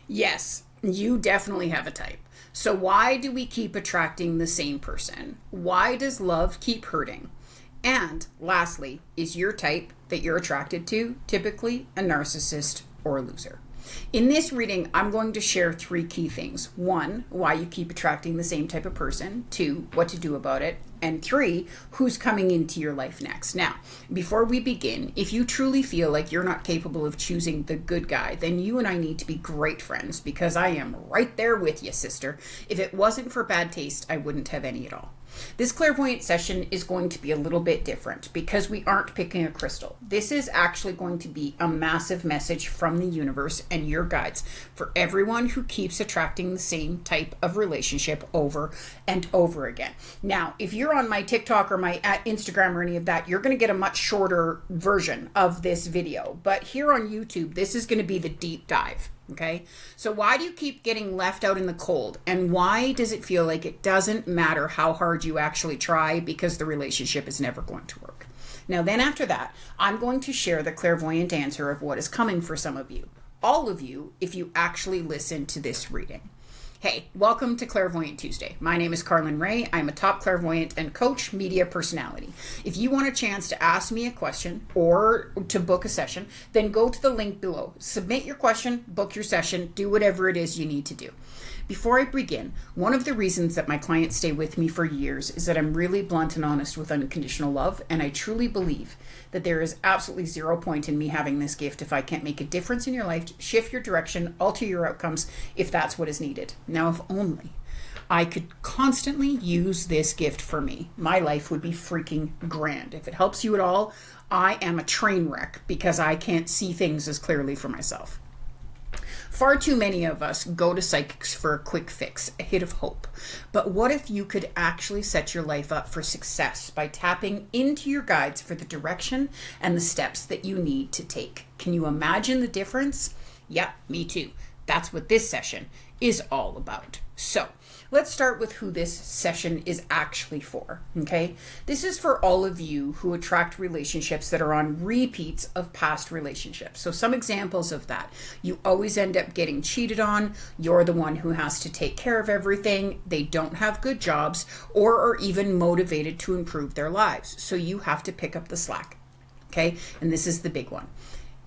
Yes, you definitely have a type. So, why do we keep attracting the same person? Why does love keep hurting? And lastly, is your type that you're attracted to typically a narcissist or a loser? In this reading, I'm going to share three key things. One, why you keep attracting the same type of person. Two, what to do about it. And three, who's coming into your life next. Now, before we begin, if you truly feel like you're not capable of choosing the good guy, then you and I need to be great friends, because I am right there with you, sister. If it wasn't for bad taste, I wouldn't have any at all. This clairvoyant session is going to be a little bit different because we aren't picking a crystal. This is actually going to be a massive message from the universe and your guides for everyone who keeps attracting the same type of relationship over and over again. Now, if you're on my TikTok or my Instagram or any of that, you're going to get a much shorter version of this video. But here on YouTube, this is going to be the deep dive. Okay, so why do you keep getting left out in the cold? And why does it feel like it doesn't matter how hard you actually try, because the relationship is never going to work? Now, then after that, I'm going to share the clairvoyant answer of what is coming for some of you. All of you, if you actually listen to this reading. Hey, welcome to Clairvoyant Tuesday. My name is Kjarlune. I'm a top clairvoyant and coach media personality. If you want a chance to ask me a question or to book a session, then go to the link below. Submit your question, book your session, do whatever it is you need to do. Before I begin, one of the reasons that my clients stay with me for years is that I'm really blunt and honest with unconditional love, and I truly believe that there is absolutely zero point in me having this gift if I can't make a difference in your life, shift your direction, alter your outcomes, if that's what is needed. Now, if only I could constantly use this gift for me, my life would be freaking grand. If it helps you at all, I am a train wreck because I can't see things as clearly for myself. Far too many of us go to psychics for a quick fix, a hit of hope. But what if you could actually set your life up for success by tapping into your guides for the direction and the steps that you need to take? Can you imagine the difference? Yep, me too. That's what this session is all about. So let's start with who this session is actually for, okay? This is for all of you who attract relationships that are on repeats of past relationships. So some examples of that: you always end up getting cheated on, you're the one who has to take care of everything, they don't have good jobs or are even motivated to improve their lives. So you have to pick up the slack, okay? And this is the big one.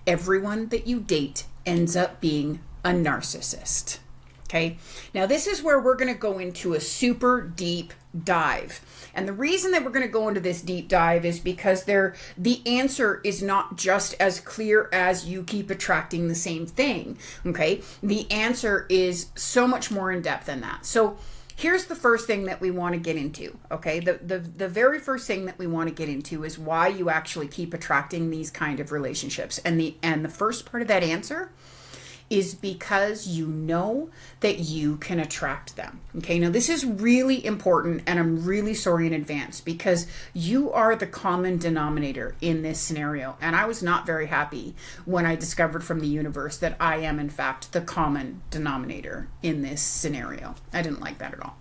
Everyone that you date ends up being a narcissist. Okay, now this is where we're going to go into a super deep dive. And the reason that we're going to go into this deep dive is because the answer is not just as clear as you keep attracting the same thing. Okay, the answer is so much more in depth than that. So here's the first thing that we want to get into. Okay, the very first thing that we want to get into is why you actually keep attracting these kind of relationships. And the first part of that answer is because you know that you can attract them. Okay, now this is really important, and I'm really sorry in advance because you are the common denominator in this scenario. And I was not very happy when I discovered from the universe that I am in fact the common denominator in this scenario. I didn't like that at all.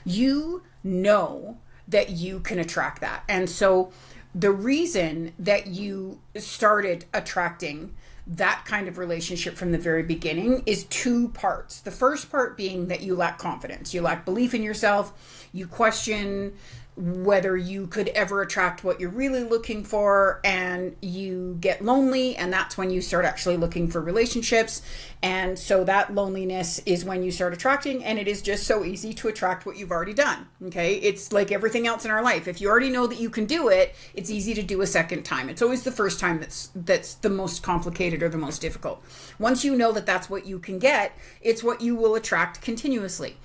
You know that you can attract that. And so the reason that you started attracting that kind of relationship from the very beginning is two parts. The first part being that you lack confidence. You lack belief in yourself. You question whether you could ever attract what you're really looking for, and you get lonely, and that's when you start actually looking for relationships. And so that loneliness is when you start attracting, and it is just so easy to attract what you've already done. Okay, it's like everything else in our life. If you already know that you can do it, it's easy to do a second time. It's always the first time that's the most complicated or the most difficult. Once you know that that's what you can get, it's what you will attract continuously.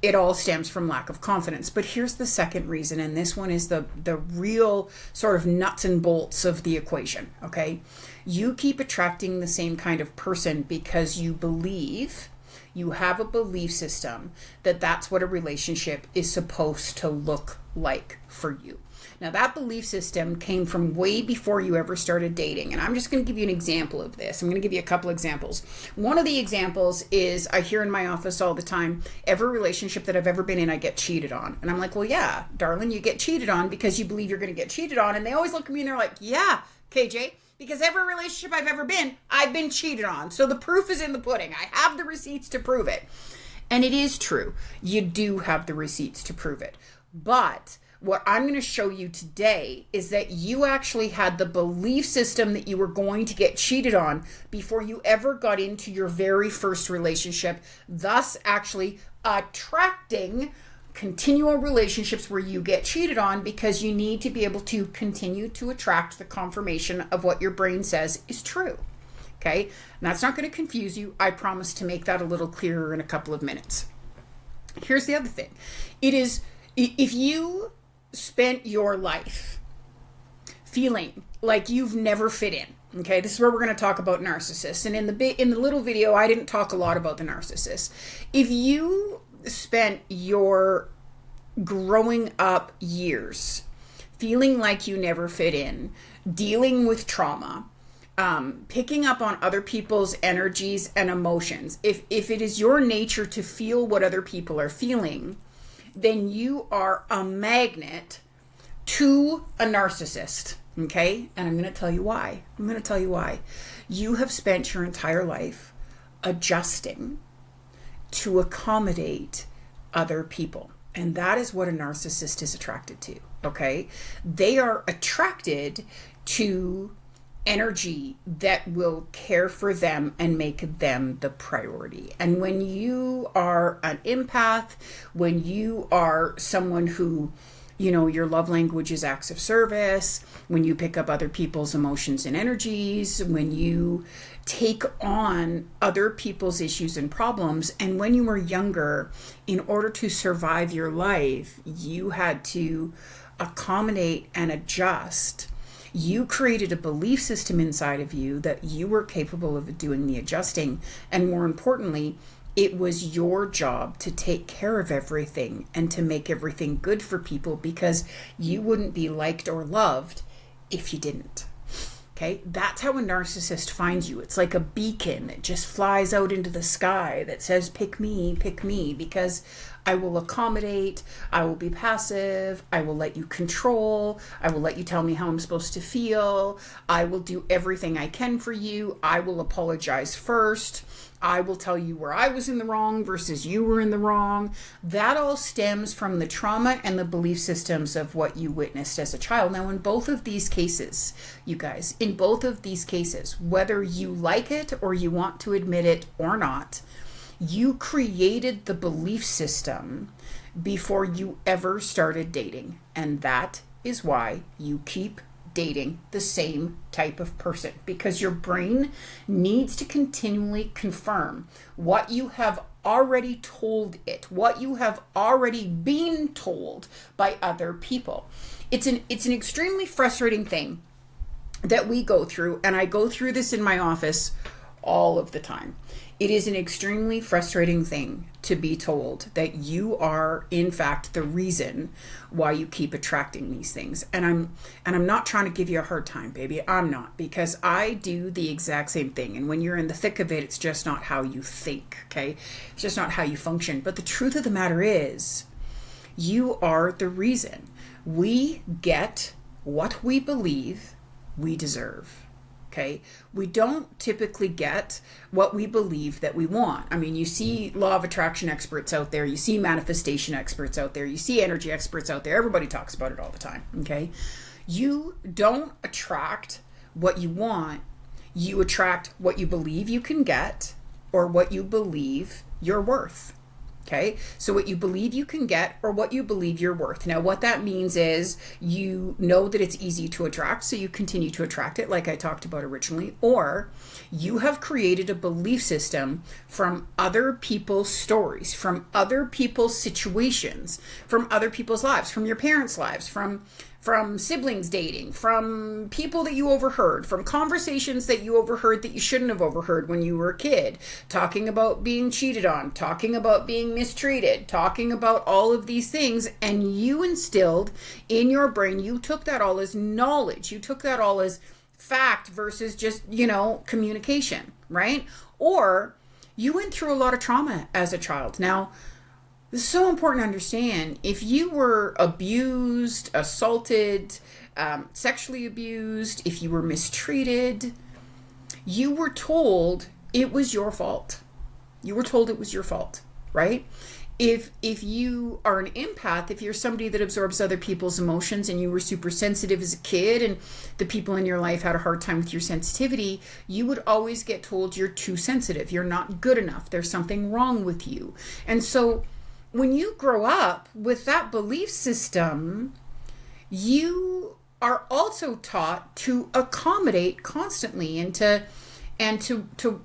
It all stems from lack of confidence. But here's the second reason, and this one is the real sort of nuts and bolts of the equation, okay? You keep attracting the same kind of person because you believe, you have a belief system that that's what a relationship is supposed to look like for you. Now, that belief system came from way before you ever started dating. And I'm just going to give you an example of this. I'm going to give you a couple examples. One of the examples is I hear in my office all the time, every relationship that I've ever been in, I get cheated on. And I'm like, well, yeah, darling, you get cheated on because you believe you're going to get cheated on. And they always look at me and they're like, yeah, KJ, because every relationship I've ever been, I've been cheated on. So the proof is in the pudding. I have the receipts to prove it. And it is true. You do have the receipts to prove it. But what I'm going to show you today is that you actually had the belief system that you were going to get cheated on before you ever got into your very first relationship, thus actually attracting continual relationships where you get cheated on, because you need to be able to continue to attract the confirmation of what your brain says is true. Okay? And that's not going to confuse you. I promise to make that a little clearer in a couple of minutes. Here's the other thing. It is, if you spent your life feeling like you've never fit in, okay, this is where we're going to talk about narcissists. And in the little video, I didn't talk a lot about the narcissists. If you spent your growing up years feeling like you never fit in, dealing with trauma, picking up on other people's energies and emotions, if it is your nature to feel what other people are feeling, then you are a magnet to a narcissist. Okay? And I'm going to tell you why. You have spent your entire life adjusting to accommodate other people. And that is what a narcissist is attracted to. Okay? They are attracted to energy that will care for them and make them the priority. And when you are an empath, when you are someone who, your love language is acts of service, when you pick up other people's emotions and energies, when you take on other people's issues and problems, and when you were younger, in order to survive your life, you had to accommodate and adjust. You created a belief system inside of you that you were capable of doing the adjusting. And more importantly, it was your job to take care of everything and to make everything good for people, because you wouldn't be liked or loved if you didn't. Okay? That's how a narcissist finds you. It's like a beacon that just flies out into the sky that says, pick me, because I will accommodate, I will be passive, I will let you control, I will let you tell me how I'm supposed to feel, I will do everything I can for you, I will apologize first, I will tell you where I was in the wrong versus you were in the wrong. That all stems from the trauma and the belief systems of what you witnessed as a child. Now, in both of these cases, you guys, whether you like it or you want to admit it or not, you created the belief system before you ever started dating. And that is why you keep dating the same type of person, because your brain needs to continually confirm what you have already told it, what you have already been told by other people. It's an extremely frustrating thing that we go through, and I go through this in my office all of the time. It is an extremely frustrating thing to be told that you are, in fact, the reason why you keep attracting these things. And I'm not trying to give you a hard time, baby. I'm not, because I do the exact same thing. And when you're in the thick of it, it's just not how you think, okay? It's just not how you function. But the truth of the matter is, you are the reason. We get what we believe we deserve. Okay, we don't typically get what we believe that we want. I mean, you see law of attraction experts out there, you see manifestation experts out there, you see energy experts out there. Everybody talks about it all the time. Okay, you don't attract what you want, you attract what you believe you can get or what you believe you're worth. Okay, so what you believe you can get or what you believe you're worth. Now, what that means is you know that it's easy to attract, so you continue to attract it like I talked about originally, or you have created a belief system from other people's stories, from other people's situations, from other people's lives, from your parents' lives, from siblings dating, from people that you overheard, from conversations that you overheard that you shouldn't have overheard when you were a kid, talking about being cheated on, talking about being mistreated, talking about all of these things, and you instilled in your brain, you took that all as knowledge, you took that all as fact versus just, communication, right? Or you went through a lot of trauma as a child. Now, this is so important to understand. If you were abused, assaulted, sexually abused, if you were mistreated, you were told it was your fault. You were told it was your fault, right? If you are an empath, if you're somebody that absorbs other people's emotions and you were super sensitive as a kid and the people in your life had a hard time with your sensitivity, you would always get told you're too sensitive, you're not good enough, there's something wrong with you. And so when you grow up with that belief system, you are also taught to accommodate constantly and to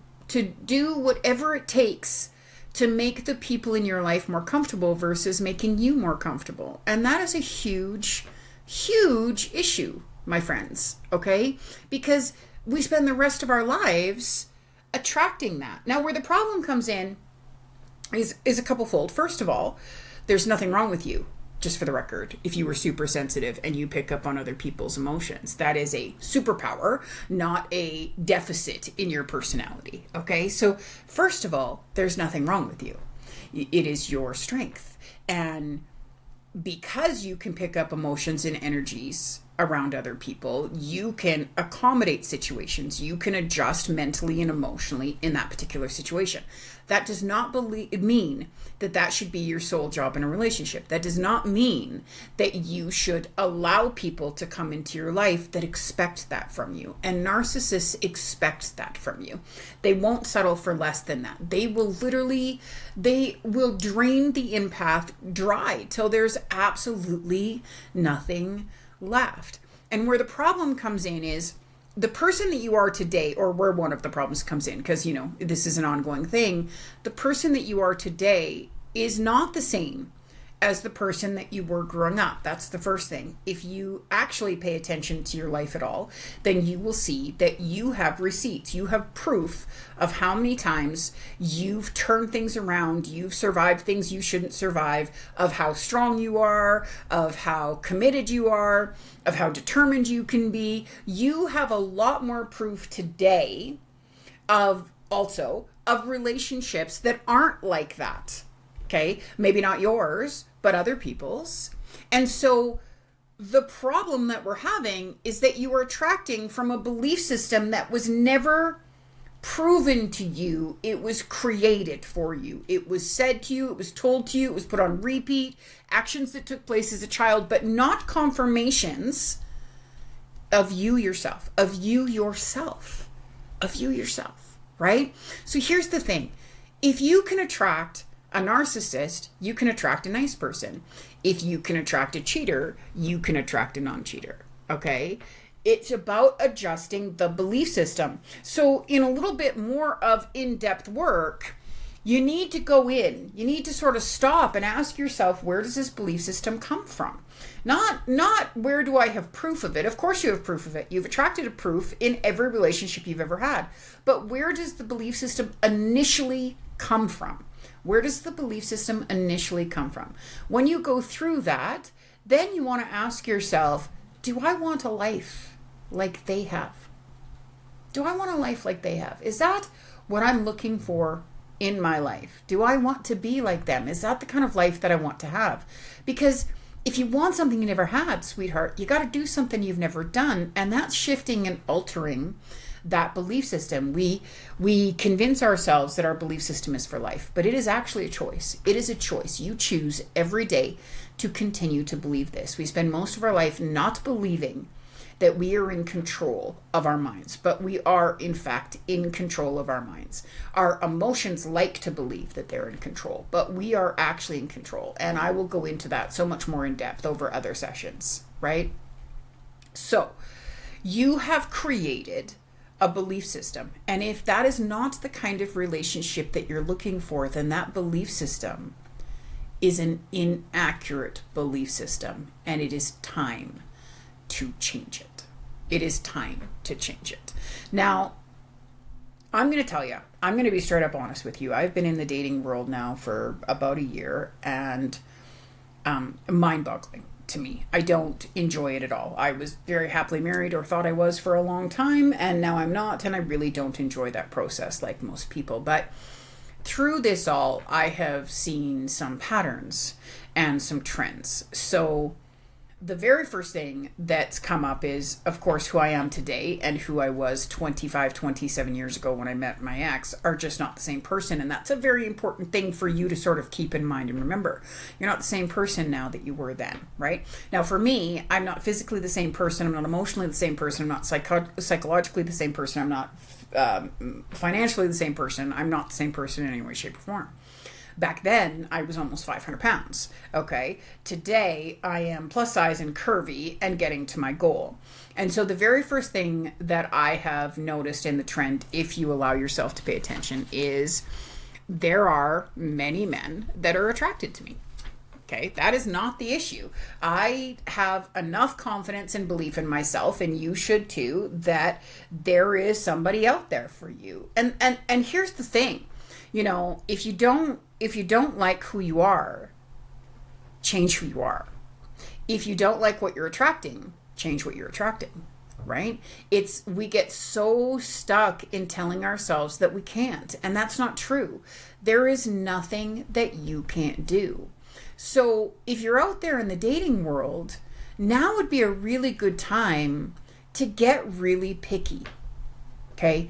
do whatever it takes to make the people in your life more comfortable versus making you more comfortable. And that is a huge, huge issue, my friends, okay? Because we spend the rest of our lives attracting that. Now, where the problem comes in is a couple-fold. First of all, there's nothing wrong with you, just for the record, if you were super sensitive and you pick up on other people's emotions. That is a superpower, not a deficit in your personality, okay? So first of all, there's nothing wrong with you. It is your strength. And because you can pick up emotions and energies around other people, you can accommodate situations. You can adjust mentally and emotionally in that particular situation. That does not mean that that should be your sole job in a relationship. That does not mean that you should allow people to come into your life that expect that from you. And narcissists expect that from you. They won't settle for less than that. They will drain the empath dry till there's absolutely nothing left. And where the problem comes in is the person that you are today, or where one of the problems comes in, because, this is an ongoing thing. The person that you are today is not the same as the person that you were growing up. That's the first thing. If you actually pay attention to your life at all, then you will see that you have receipts. You have proof of how many times you've turned things around, you've survived things you shouldn't survive, of how strong you are, of how committed you are, of how determined you can be. You have a lot more proof today of relationships that aren't like that. Okay, maybe not yours, but other people's. And so the problem that we're having is that you are attracting from a belief system that was never proven to you. It was created for you. It was said to you. It was told to you. It was put on repeat. Actions that took place as a child, but not confirmations of you yourself, right? So here's the thing. If you can attract a narcissist, you can attract a nice person. If you can attract a cheater, you can attract a non-cheater, okay? It's about adjusting the belief system. So in a little bit more of in-depth work, you need to go in. You need to sort of stop and ask yourself, where does this belief system come from? Not where do I have proof of it? Of course you have proof of it. You've attracted a proof in every relationship you've ever had. But where does the belief system initially come from? Where does the belief system initially come from? When you go through that, then you want to ask yourself, do I want a life like they have? Do I want a life like they have? Is that what I'm looking for in my life? Do I want to be like them? Is that the kind of life that I want to have? Because if you want something you never had, sweetheart, you got to do something you've never done. And that's shifting and altering that belief system. We convince ourselves that our belief system is for life, but it is actually a choice. It is a choice. You choose every day to continue to believe this. We spend most of our life not believing that we are in control of our minds, but we are in fact in control of our minds. Our emotions like to believe that they're in control, but we are actually in control. And I will go into that so much more in depth over other sessions, right? So you have created a belief system. And if that is not the kind of relationship that you're looking for, then that belief system is an inaccurate belief system, and it is time to change it. It is time to change it. Now, I'm going to tell you, I'm going to be straight up honest with you. I've been in the dating world now for about a year, and mind-boggling to me. I don't enjoy it at all. I was very happily married, or thought I was, for a long time, and now I'm not, and I really don't enjoy that process like most people. But through this all, I have seen some patterns and some trends. So the very first thing that's come up is, of course, who I am today and who I was 25, 27 years ago when I met my ex are just not the same person. And that's a very important thing for you to sort of keep in mind and remember. You're not the same person now that you were then, right? Now, for me, I'm not physically the same person. I'm not emotionally the same person. I'm not psychologically the same person. I'm not financially the same person. I'm not the same person in any way, shape, or form. Back then, I was almost 500 pounds, okay? Today, I am plus size and curvy and getting to my goal. And so the very first thing that I have noticed in the trend, if you allow yourself to pay attention, is there are many men that are attracted to me. Okay, that is not the issue. I have enough confidence and belief in myself, and you should too, that there is somebody out there for you. And here's the thing. You know, if you don't like who you are, change who you are. If you don't like what you're attracting, change what you're attracting, right? We get so stuck in telling ourselves that we can't, and that's not true. There is nothing that you can't do. So if you're out there in the dating world, now would be a really good time to get really picky, okay?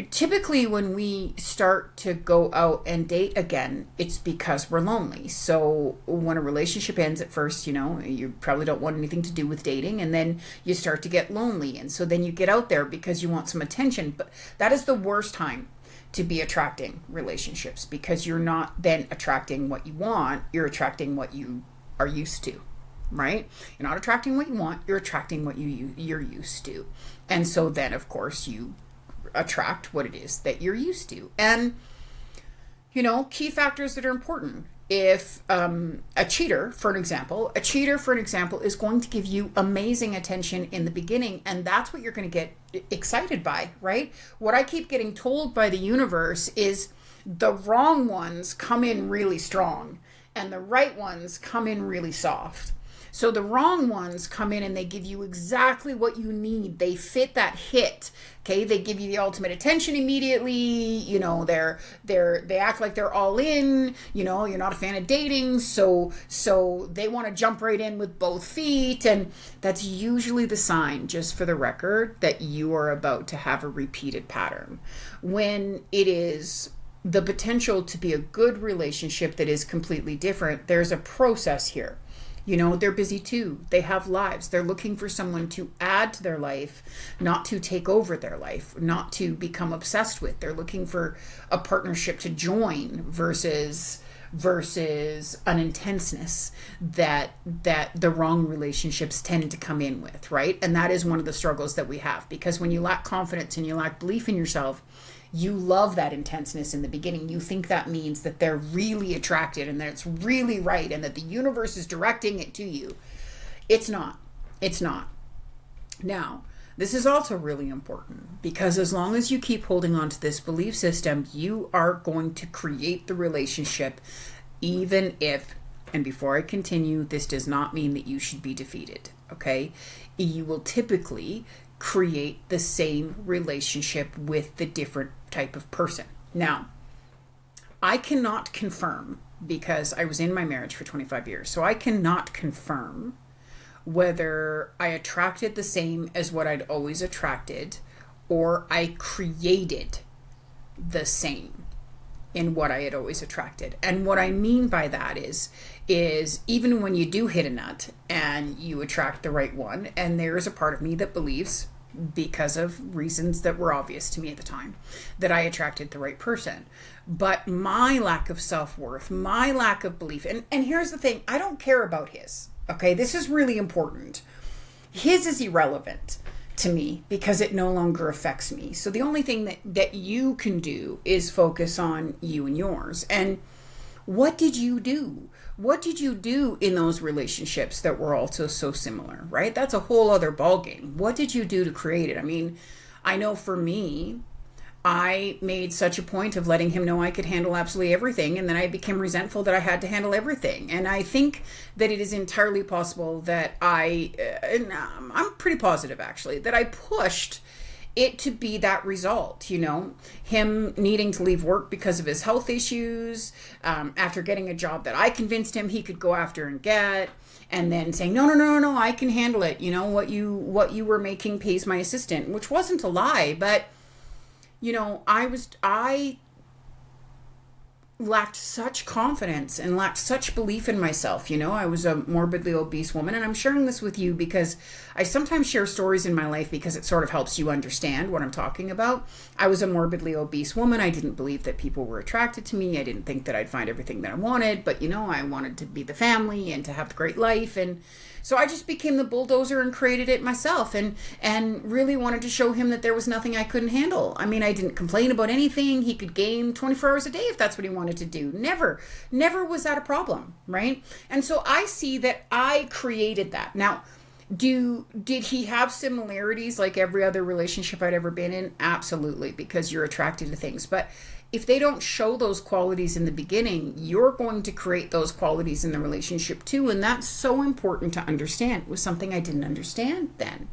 Typically, when we start to go out and date again, it's because we're lonely. So when a relationship ends at first, you know, you probably don't want anything to do with dating, and then you start to get lonely. And so then you get out there because you want some attention. But that is the worst time to be attracting relationships, because you're not then attracting what you want, you're attracting what you are used to, right? You're not attracting what you want, you're attracting what you're used to. And so then, of course, you attract what it is that you're used to. And, you know, key factors that are important. If a cheater, for an example, is going to give you amazing attention in the beginning, and that's what you're going to get excited by, right? What I keep getting told by the universe is the wrong ones come in really strong and the right ones come in really soft. So the wrong ones come in and they give you exactly what you need. They fit that hit. Okay, they give you the ultimate attention immediately. You know, they act like they're all in. You know, you're not a fan of dating, so they want to jump right in with both feet, and that's usually the sign, just for the record, that you are about to have a repeated pattern. When it is the potential to be a good relationship that is completely different, there's a process here. You know, they're busy too. They have lives. They're looking for someone to add to their life, not to take over their life, not to become obsessed with. They're looking for a partnership to join versus an intenseness that the wrong relationships tend to come in with, right? And that is one of the struggles that we have, because when you lack confidence and you lack belief in yourself, you love that intenseness in the beginning. You think that means that they're really attracted and that it's really right and that the universe is directing it to you. It's not. It's not. Now, this is also really important, because as long as you keep holding on to this belief system, you are going to create the relationship, even if, and before I continue, this does not mean that you should be defeated, okay? You will typically create the same relationship with the different type of person. Now, I cannot confirm, because I was in my marriage for 25 years, so I cannot confirm whether I attracted the same as what I'd always attracted, or I created the same in what I had always attracted. And what I mean by that is even when you do hit a nut and you attract the right one, and there is a part of me that believes, because of reasons that were obvious to me at the time, that I attracted the right person. But my lack of self-worth, my lack of belief, and here's the thing, I don't care about his, okay? This is really important. His is irrelevant to me because it no longer affects me. So the only thing that you can do is focus on you and yours. And what did you do? What did you do in those relationships that were also so similar, right? That's a whole other ballgame. What did you do to create it? I mean, I know for me, I made such a point of letting him know I could handle absolutely everything, and then I became resentful that I had to handle everything. And I think that it is entirely possible that I'm pretty positive actually, that I pushed it to be that result, him needing to leave work because of his health issues, after getting a job that I convinced him he could go after and get, and then saying, no, I can handle it. What you were making pays my assistant, which wasn't a lie, but I lacked such confidence and lacked such belief in myself. I was a morbidly obese woman, and I'm sharing this with you because I sometimes share stories in my life because it sort of helps you understand what I'm talking about. I was a morbidly obese woman. I didn't believe that people were attracted to me. I didn't think that I'd find everything that I wanted, but I wanted to be the family and to have the great life. And so I just became the bulldozer and created it myself, and really wanted to show him that there was nothing I couldn't handle. I mean, I didn't complain about anything. He could game 24 hours a day if that's what he wanted to do. Never was that a problem, right? And so I see that I created that. Now, did he have similarities like every other relationship I'd ever been in? Absolutely, because you're attracted to things. But if they don't show those qualities in the beginning, you're going to create those qualities in the relationship too. And that's so important to understand. It was something I didn't understand then.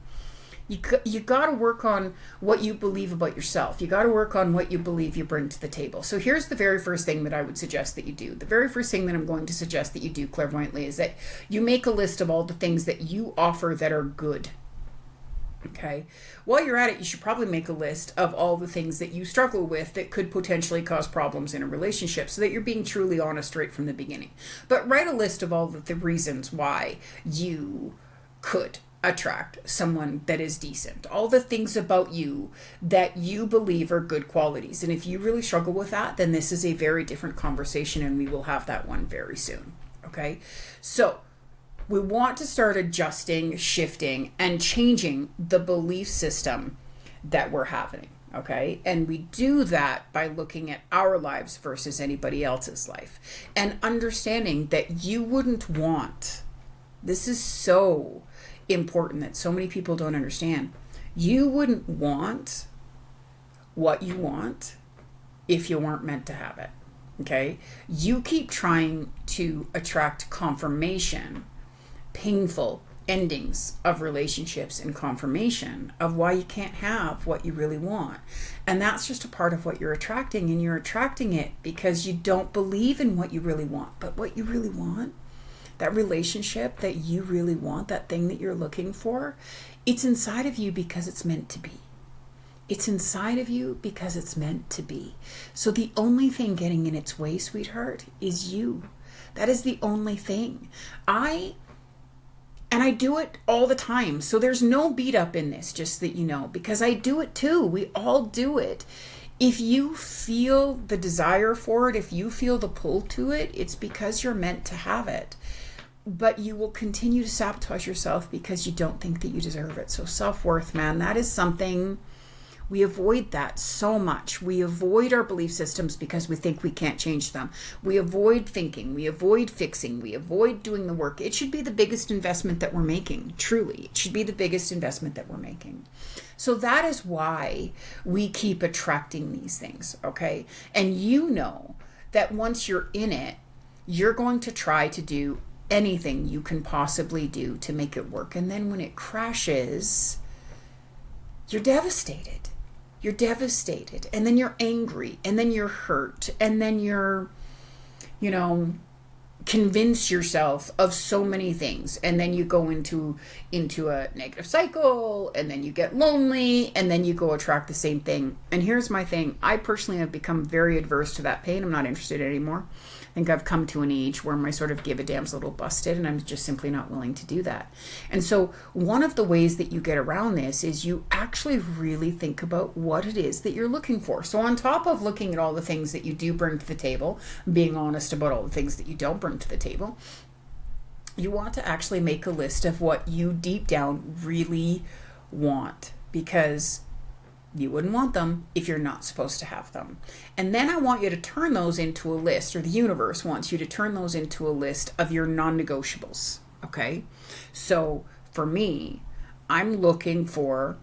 You got to work on what you believe about yourself. You got to work on what you believe you bring to the table. So here's the very first thing that I would suggest that you do. The very first thing that I'm going to suggest that you do clairvoyantly is that you make a list of all the things that you offer that are good. Okay. While you're at it, you should probably make a list of all the things that you struggle with that could potentially cause problems in a relationship, so that you're being truly honest right from the beginning. But write a list of all of the reasons why you could attract someone that is decent. All the things about you that you believe are good qualities. And if you really struggle with that, then this is a very different conversation, and we will have that one very soon. Okay. So we want to start adjusting, shifting, and changing the belief system that we're having, okay? And we do that by looking at our lives versus anybody else's life, and understanding that you wouldn't want, this is so important that so many people don't understand, you wouldn't want what you want if you weren't meant to have it, okay? You keep trying to attract confirmation, painful endings of relationships, and confirmation of why you can't have what you really want. And that's just a part of what you're attracting, and you're attracting it because you don't believe in what you really want. But what you really want, that relationship that you really want, that thing that you're looking for, it's inside of you because it's meant to be. It's inside of you because it's meant to be. So the only thing getting in its way, sweetheart, is you. That is the only thing. And I do it all the time. So there's no beat up in this, just that you know, because I do it too. We all do it. If you feel the desire for it, if you feel the pull to it, it's because you're meant to have it. But you will continue to sabotage yourself because you don't think that you deserve it. So self-worth, man, that is something, we avoid that so much. We avoid our belief systems because we think we can't change them. We avoid thinking, we avoid fixing, we avoid doing the work. It should be the biggest investment that we're making, truly. It should be the biggest investment that we're making. So that is why we keep attracting these things, okay? And you know that once you're in it, you're going to try to do anything you can possibly do to make it work. And then when it crashes, you're devastated. You're devastated, and then you're angry, and then you're hurt, and then you're, convince yourself of so many things, and then you go into a negative cycle, and then you get lonely, and then you go attract the same thing. And here's my thing. I personally have become very adverse to that pain. I'm not interested anymore. I think I've come to an age where my sort of give a damn's a little busted, and I'm just simply not willing to do that. And so one of the ways that you get around this is you actually really think about what it is that you're looking for. So on top of looking at all the things that you do bring to the table, being honest about all the things that you don't bring to the table, you want to actually make a list of what you deep down really want, because you wouldn't want them if you're not supposed to have them. And then I want you to turn those into a list, or the universe wants you to turn those into a list of your non-negotiables, okay? So for me, I'm looking for,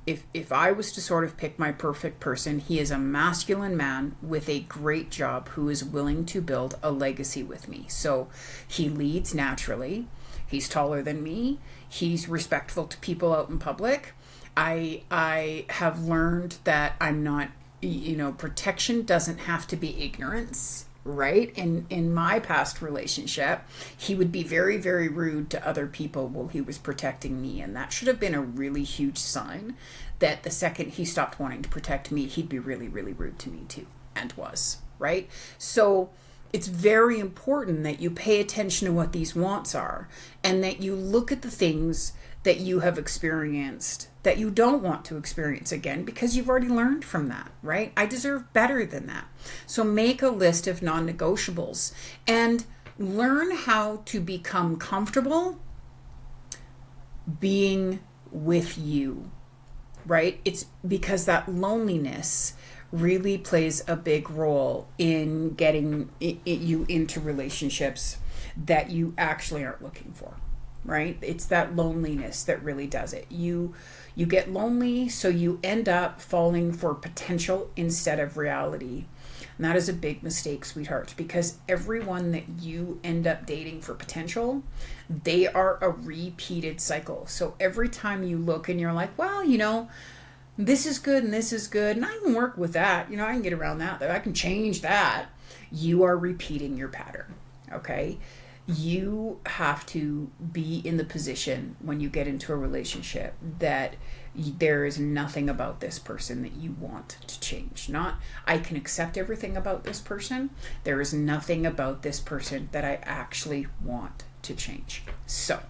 if I was to sort of pick my perfect person, he is a masculine man with a great job who is willing to build a legacy with me. So he leads naturally. He's taller than me. He's respectful to people out in public. I have learned that I'm not, protection doesn't have to be ignorance, right? In my past relationship, he would be very, very rude to other people while he was protecting me, and that should have been a really huge sign that the second he stopped wanting to protect me, he'd be really, really rude to me too, and was, right? So it's very important that you pay attention to what these wants are, and that you look at the things that you have experienced that you don't want to experience again, because you've already learned from that, right? I deserve better than that. So make a list of non-negotiables and learn how to become comfortable being with you, right? It's because that loneliness really plays a big role in getting you into relationships that you actually aren't looking for, right? It's that loneliness that really does it. You get lonely, so you end up falling for potential instead of reality. And that is a big mistake, sweetheart, because everyone that you end up dating for potential, they are a repeated cycle. So every time you look and you're like, well, this is good and this is good, and I can work with that, I can get around that, I can change that, you are repeating your pattern, okay? You have to be in the position when you get into a relationship that there is nothing about this person that you want to change. Not, I can accept everything about this person. There is nothing about this person that I actually want to change. So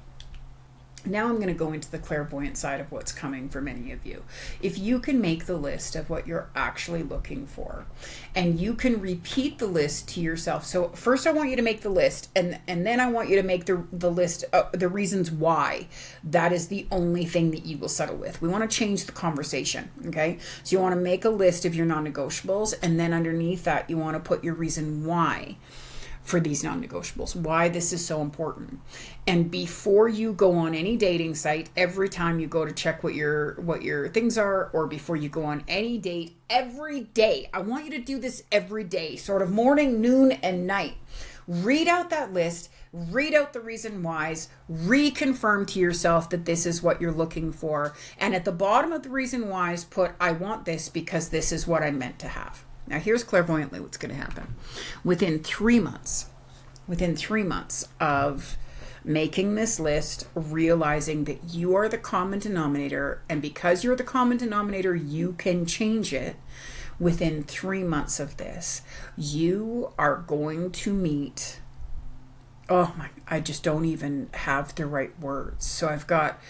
now I'm going to go into the clairvoyant side of what's coming for many of you. If you can make the list of what you're actually looking for, and you can repeat the list to yourself. So first I want you to make the list, and then I want you to make the list, the reasons why that is the only thing that you will settle with. We want to change the conversation, okay? So you want to make a list of your non-negotiables, and then underneath that you want to put your reason why for these non-negotiables, why this is so important. And before you go on any dating site, every time you go to check what your things are, or before you go on any date, every day, I want you to do this every day, sort of morning, noon, and night. Read out that list, read out the reason whys, reconfirm to yourself that this is what you're looking for. And at the bottom of the reason whys, put, I want this because this is what I meant to have. Now, here's clairvoyantly what's going to happen. Within 3 months of making this list, realizing that you are the common denominator, and because you're the common denominator, you can change it. Within 3 months of this, you are going to meet, I just don't even have the right words. So I've got,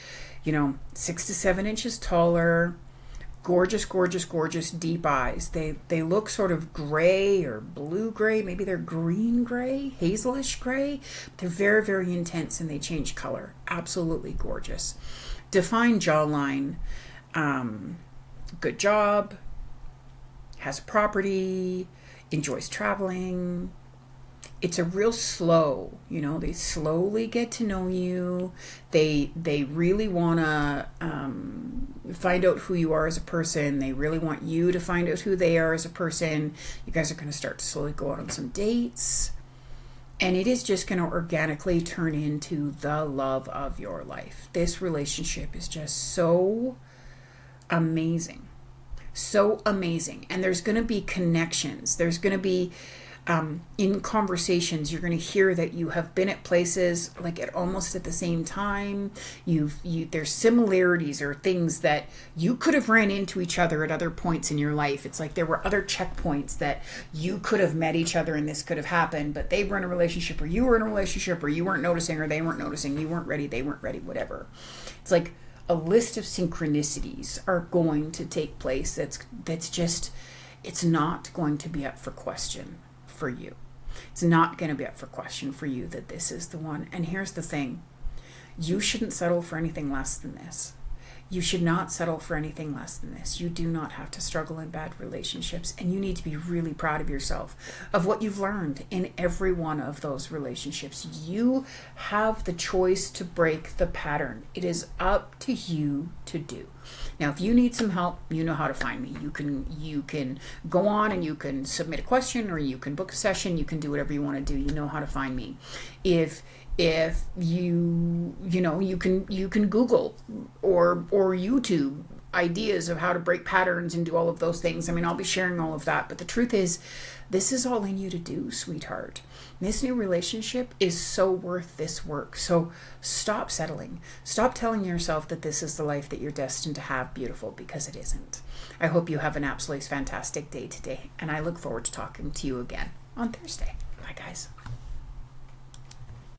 6 to 7 inches taller, gorgeous, gorgeous, gorgeous deep eyes. They look sort of gray or blue gray. Maybe they're green gray, hazelish gray. They're very, very intense, and they change color. Absolutely gorgeous. Defined jawline. Good job. Has property. Enjoys traveling. It's a real slow, they slowly get to know you. They really want to find out who you are as a person. They really want you to find out who they are as a person. You guys are going to start to slowly go out on some dates. And it is just going to organically turn into the love of your life. This relationship is just so amazing. So amazing. And there's going to be connections. There's going to be in conversations, you're going to hear that you have been at places like at almost at the same time. There's similarities or things that you could have ran into each other at other points in your life. It's like there were other checkpoints that you could have met each other and this could have happened, but they were in a relationship, or you were in a relationship, or you weren't noticing, or they weren't noticing, you weren't ready, they weren't ready, whatever. It's like a list of synchronicities are going to take place. That's just, it's not going to be up for question for you. It's not going to be up for question for you that this is the one. And here's the thing. You shouldn't settle for anything less than this. You should not settle for anything less than this. You do not have to struggle in bad relationships, and you need to be really proud of yourself, of what you've learned in every one of those relationships. You have the choice to break the pattern. It is up to you to do. Now, if you need some help, you know how to find me. You can go on and you can submit a question, or you can book a session. You can do whatever you want to do. You know how to find me. If you can Google or YouTube ideas of how to break patterns and do all of those things. I mean, I'll be sharing all of that. But the truth is, this is all in you to do, sweetheart. This new relationship is so worth this work. So stop settling. Stop telling yourself that this is the life that you're destined to have, beautiful, because it isn't. I hope you have an absolutely fantastic day today. And I look forward to talking to you again on Thursday. Bye, guys.